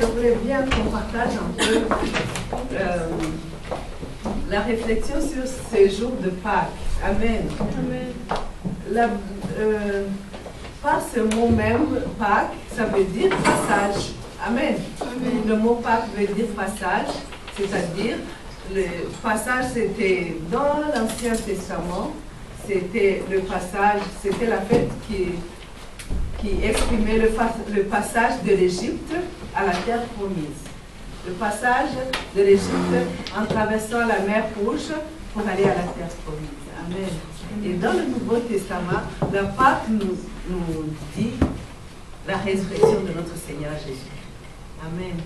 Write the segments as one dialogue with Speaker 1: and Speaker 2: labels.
Speaker 1: je voulais bien qu'on partage un peu la réflexion sur ce jour de Pâques. Amen. Amen. Par ce mot même, Pâques, ça veut dire passage. Amen. Amen. Le mot Pâques veut dire passage, c'est-à-dire le passage, c'était dans l'Ancien Testament, c'était le passage, c'était la fête qui exprimait le passage de l'Égypte à la terre promise. Le passage de l'Égypte en traversant la mer Rouge pour aller à la terre promise. Amen. Et dans le Nouveau Testament, la Pâque nous dit la résurrection de notre Seigneur Jésus. Amen.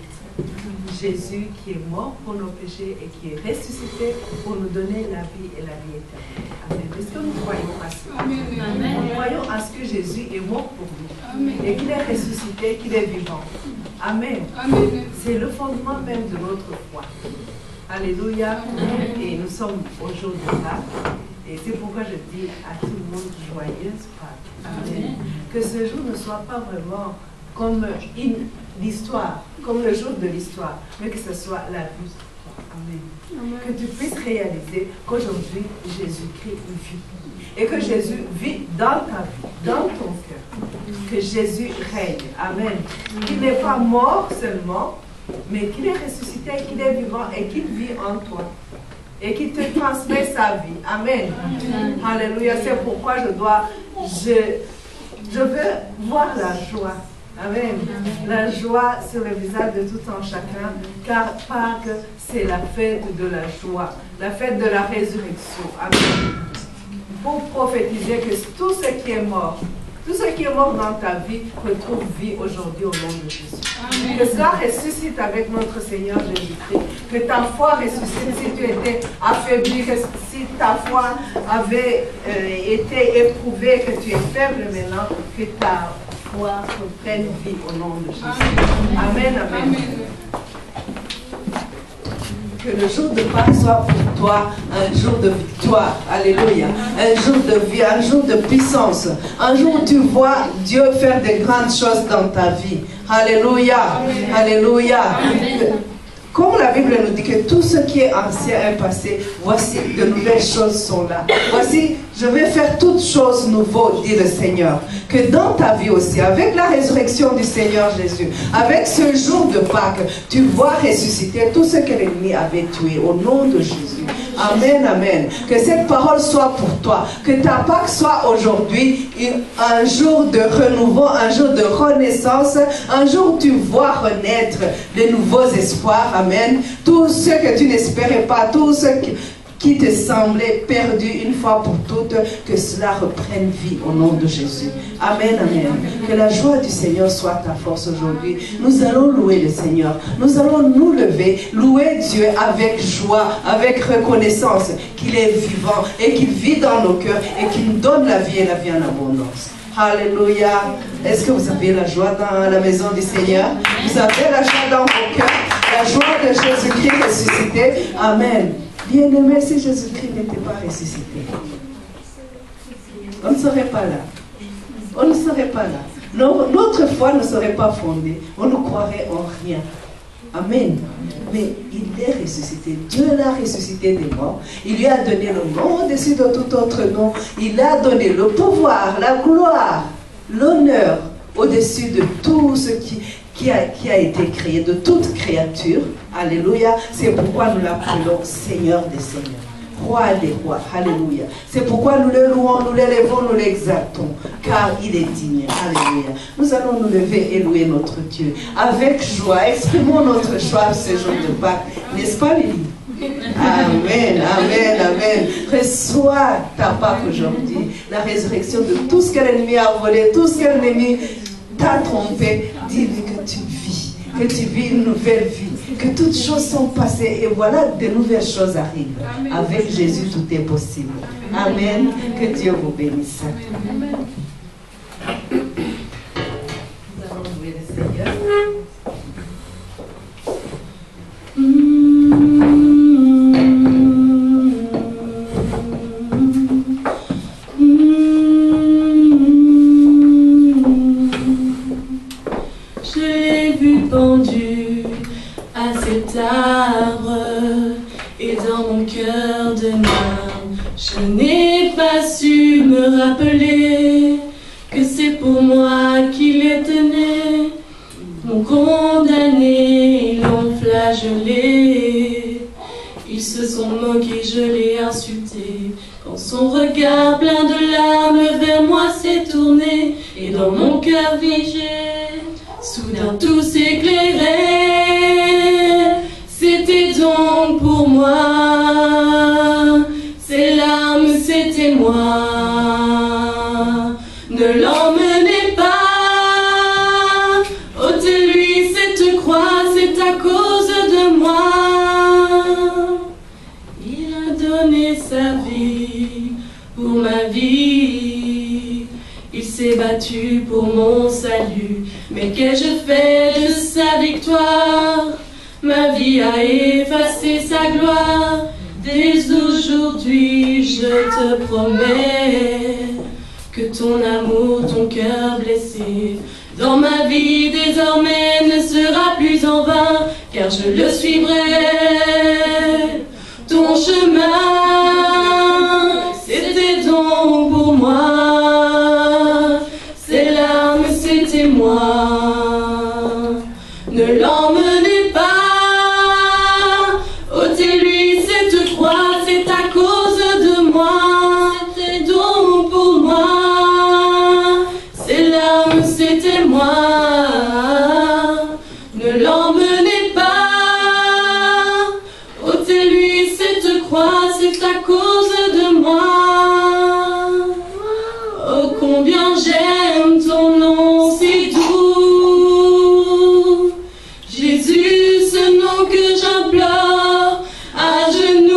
Speaker 1: Jésus qui est mort pour nos péchés et qui est ressuscité pour nous donner la vie et la vie éternelle. Amen. Est-ce que nous croyons à ça? Amen. Nous croyons à ce que Jésus est mort pour nous. Amen. Et qu'il est ressuscité, qu'il est vivant. Amen. Amen. C'est le fondement même de notre foi. Alléluia. Amen. Et nous sommes au jour de Pâques. Et c'est pourquoi je dis à tout le monde joyeuse Pâques. Amen. Que ce jour ne soit pas vraiment comme l'histoire, comme le jour de l'histoire, mais que ce soit la vie. Amen. Amen. Que tu puisses réaliser qu'aujourd'hui, Jésus-Christ vit. Et que Jésus vit dans ta vie, dans ton cœur. Que Jésus règne. Amen. Qu'il n'est pas mort seulement, mais qu'il est ressuscité, qu'il est vivant et qu'il vit en toi. Et qu'il te transmet sa vie. Amen. Amen. Alléluia. C'est pourquoi je veux voir la joie. Amen. La joie sur le visage de tout un chacun, car Pâques, c'est la fête de la joie, la fête de la résurrection. Amen. Pour prophétiser que tout ce qui est mort dans ta vie retrouve vie aujourd'hui au nom de Jésus. Amen. Que cela ressuscite avec notre Seigneur Jésus-Christ. Que ta foi ressuscite si tu étais affaibli, que si ta foi avait été éprouvée, que tu es faible maintenant, que ta foi reprenne vie au nom de Jésus. Amen, amen. Amen. Que le jour de Pâques soit pour toi un jour de victoire. Alléluia. Un jour de vie, un jour de puissance. Un jour où tu vois Dieu faire de grandes choses dans ta vie. Alléluia. Amen. Alléluia. Amen. Comme la Bible nous dit que tout ce qui est ancien est passé, voici de nouvelles choses sont là. Voici, je vais faire toutes choses nouvelles, dit le Seigneur. Que dans ta vie aussi, avec la résurrection du Seigneur Jésus, avec ce jour de Pâques, tu vois ressusciter tout ce que l'ennemi avait tué au nom de Jésus. Amen, amen. Que cette parole soit pour toi. Que ta Pâques soit aujourd'hui un jour de renouveau, un jour de renaissance, un jour où tu vois renaître de nouveaux espoirs. Amen. Tout ce que tu n'espérais pas, tout ce qui te semblait perdu une fois pour toutes, que cela reprenne vie au nom de Jésus. Amen, amen. Que la joie du Seigneur soit ta force aujourd'hui. Nous allons louer le Seigneur. Nous allons nous lever, louer Dieu avec joie, avec reconnaissance qu'il est vivant et qu'il vit dans nos cœurs et qu'il nous donne la vie et la vie en abondance. Alléluia. Est-ce que vous avez la joie dans la maison du Seigneur? Vous avez la joie dans vos cœurs? La joie de Jésus-Christ ressuscité? Amen. Bien-aimé, si Jésus-Christ n'était pas ressuscité, on ne serait pas là. On ne serait pas là. Notre foi ne serait pas fondée. On ne croirait en rien. Amen. Mais il est ressuscité. Dieu l'a ressuscité des morts. Il lui a donné le nom au-dessus de tout autre nom. Il a donné le pouvoir, la gloire, l'honneur au-dessus de tout ce qui a été créé, de toute créature. Alléluia. C'est pourquoi nous l'appelons Seigneur des Seigneurs, Roi des Rois. Alléluia. C'est pourquoi nous le louons, nous l'élevons, nous l'exaltons, car il est digne. Alléluia. Nous allons nous lever et louer notre Dieu avec joie. Exprimons notre joie ce jour de Pâques. N'est-ce pas, Lily? Amen, amen, amen. Reçois ta Pâques aujourd'hui. La résurrection de tout ce que l'ennemi a volé, tout ce que l'ennemi t'a trompé. Dis-lui que tu vis une nouvelle vie, que toutes choses sont passées et voilà, de nouvelles choses arrivent. Amen. Avec Jésus, tout est possible. Amen. Que Dieu vous bénisse. Amen. Nous allons louer le Seigneur.
Speaker 2: J'ai vu pendu cet arbre et dans mon cœur de marbre, je n'ai pas su me rappeler que c'est pour moi qu'il était né. M'ont condamné, l'ont flagellé. Ils se sont moqués, je l'ai insulté. Quand son regard plein de larmes vers moi s'est tourné, et dans mon cœur figé, soudain tout s'éclairait. C'était donc pour moi, ces larmes c'était moi. Ne l'emmenez pas, ôtez-lui cette croix, c'est à cause de moi. Il a donné sa vie pour ma vie, il s'est battu pour mon salut. Mais qu'ai-je fait de sa victoire? Ma vie a effacé sa gloire. Dès aujourd'hui, je te promets que ton amour, ton cœur blessé, dans ma vie désormais ne sera plus en vain, car je le suivrai. Ton chemin, c'était donc pour moi. Ces larmes, c'était moi. Ne l'emmenez pas, ôtez-lui cette croix, c'est à cause de moi. C'était donc pour moi. Ces larmes, c'était moi. Ne l'emmenez pas, ôtez-lui cette croix, c'est à cause de moi. Oh, combien j'aime ton nom si doux, Jésus, ce nom que j'implore à genoux.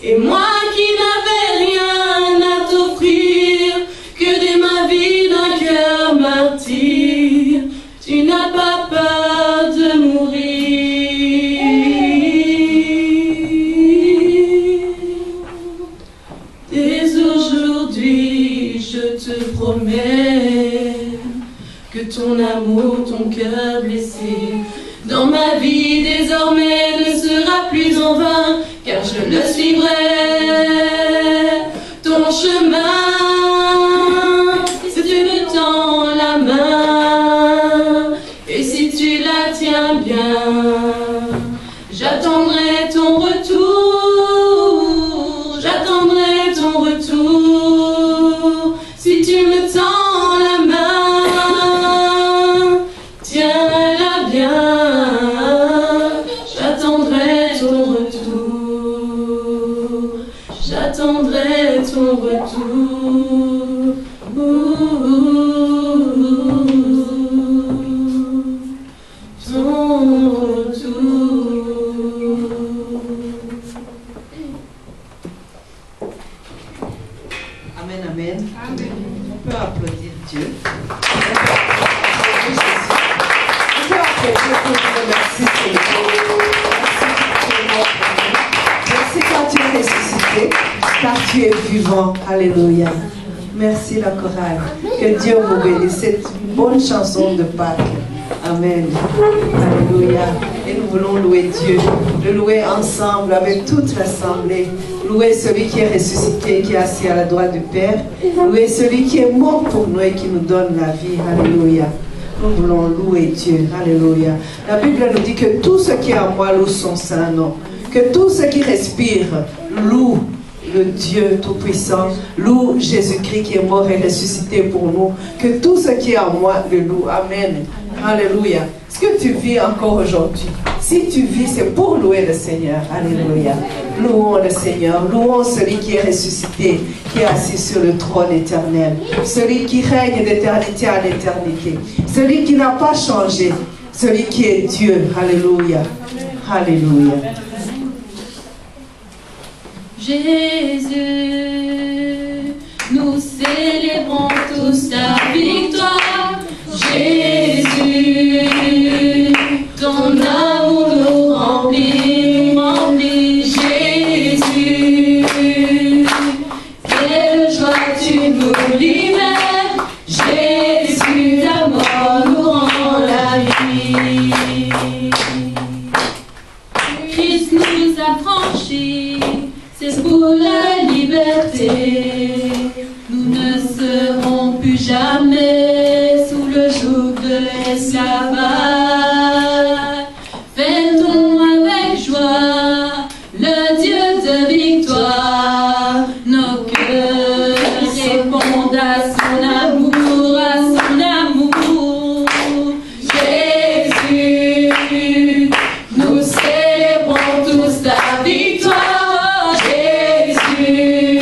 Speaker 2: Et moi qui n'avais rien à t'offrir que dès ma vie d'un cœur martyr, tu n'as pas peur de mourir. Dès aujourd'hui, je te promets que ton amour, ton cœur blessé, dans ma vie désormais ne sera plus en vain, car je le suivrai. Ton chemin, si tu me tends la main, et si tu la tiens bien, j'attendrai ton retour, j'attendrai ton retour. Si tu me tends la main, tiens-la bien, j'attendrai ton retour, j'attendrai ton retour. Ton retour.
Speaker 1: Amen, amen. On peut applaudir Dieu. On peut applaudir pour nous remercier Seigneur. Merci quand tu es ressuscité, car tu es vivant. Alléluia. Merci la chorale. Que Dieu vous bénisse. C'est une bonne chanson de Pâques. Amen. Alléluia. Et nous voulons louer Dieu. Le louer ensemble avec toute l'assemblée. Louer celui qui est ressuscité, qui est assis à la droite du Père. Louer celui qui est mort pour nous et qui nous donne la vie. Alléluia. Nous voulons louer Dieu. Alléluia. La Bible nous dit que tout ce qui est en moi loue son saint nom. Que tout ce qui respire loue le Dieu Tout-Puissant, loue Jésus-Christ qui est mort et ressuscité pour nous. Que tout ce qui est en moi le loue. Amen. Alléluia. Est-ce que tu vis encore aujourd'hui? Si tu vis, c'est pour louer le Seigneur. Alléluia. Louons le Seigneur. Louons celui qui est ressuscité, qui est assis sur le trône éternel. Celui qui règne d'éternité en éternité. Celui qui n'a pas changé. Celui qui est Dieu. Alléluia. Alléluia.
Speaker 2: Jésus, nous célébrons tous ta victoire. Jésus, ton amour nous remplit, remplit. Jésus, quelle joie tu nous libères. Jésus, ta mort nous rend la laisse là-bas. Fêtons avec joie le Dieu de victoire. Nos cœurs répondent à son amour, à son amour. Jésus, nous célébrons tous ta victoire. Jésus,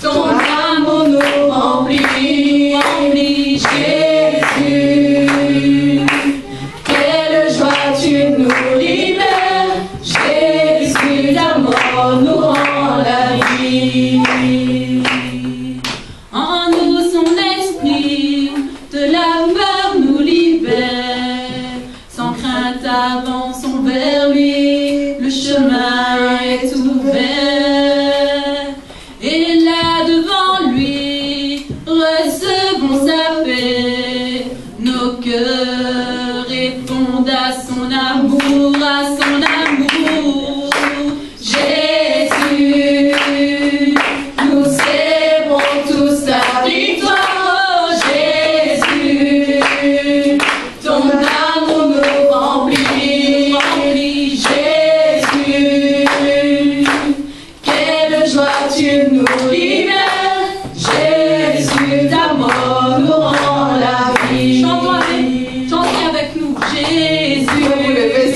Speaker 2: ton amour nous remplit, remplit. Jésus, quelle joie tu nous libères. Jésus, ta mort nous rend la vie. En nous son esprit de la peur nous libère. Sans crainte avançons vers lui, le chemin est ouvert. Et là devant lui, recevons sa paix. Nos cœurs répondent à son amour, à son amour. Jésus, nous célébrons tous ta victoire. Jésus, ton amour nous remplit, remplit. Jésus, quelle joie tu nous libères. Jésus, ta mort nous rend la vie. Chantez avec nous. Jésus.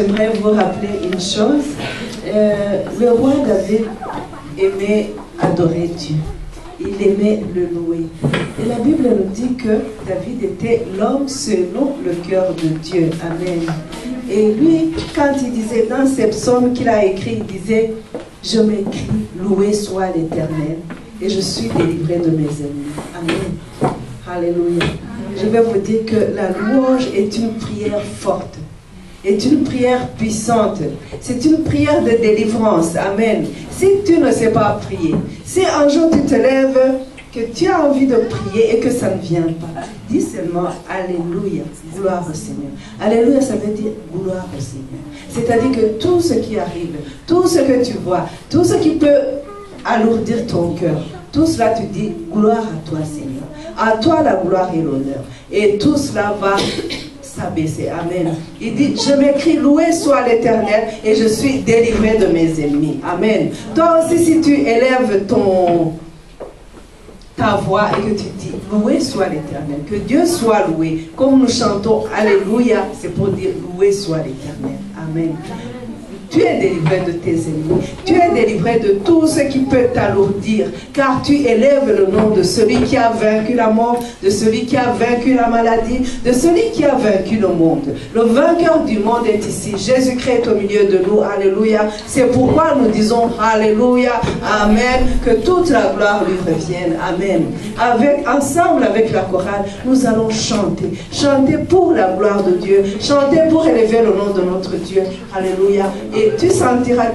Speaker 1: j'aimerais vous rappeler une chose. Le roi David aimait adorer Dieu. Il aimait le louer. Et la Bible nous dit que David était l'homme selon le cœur de Dieu. Amen. Et lui, quand il disait dans ces psaumes qu'il a écrits, il disait, je m'écris, loué soit l'Éternel, et je suis délivré de mes ennemis. Amen. Alléluia. Je vais vous dire que la louange est une prière forte, est une prière puissante. C'est une prière de délivrance. Amen. Si tu ne sais pas prier, si un jour tu te lèves, que tu as envie de prier et que ça ne vient pas, dis seulement Alléluia, gloire au Seigneur. Alléluia, ça veut dire gloire au Seigneur. C'est-à-dire que tout ce qui arrive, tout ce que tu vois, tout ce qui peut alourdir ton cœur, tout cela tu dis gloire à toi Seigneur. À toi la gloire et l'honneur. Et tout cela va s'abaisser. Amen. Il dit, je m'écris, loué soit l'Éternel et je suis délivré de mes ennemis. Amen. Toi aussi, si tu élèves ta voix et que tu dis, loué soit l'Éternel, que Dieu soit loué, comme nous chantons Alléluia, c'est pour dire, loué soit l'Éternel. Amen. Tu es délivré de tes ennemis. Tu es délivré de tout ce qui peut t'alourdir. Car tu élèves le nom de celui qui a vaincu la mort, de celui qui a vaincu la maladie, de celui qui a vaincu le monde. Le vainqueur du monde est ici. Jésus-Christ est au milieu de nous. Alléluia. C'est pourquoi nous disons Alléluia. Amen. Que toute la gloire lui revienne. Amen. Ensemble avec la chorale, nous allons chanter. Chanter pour la gloire de Dieu. Chanter pour élever le nom de notre Dieu. Alléluia. Et tu te sentiras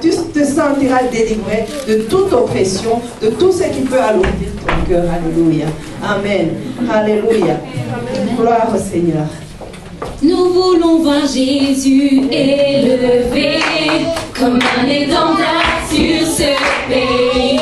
Speaker 1: délivré de toute oppression, de tout ce qui peut alourdir ton cœur. Alléluia. Amen. Alléluia. Gloire au Seigneur.
Speaker 2: Nous voulons voir Jésus élevé comme un étendard sur ce pays.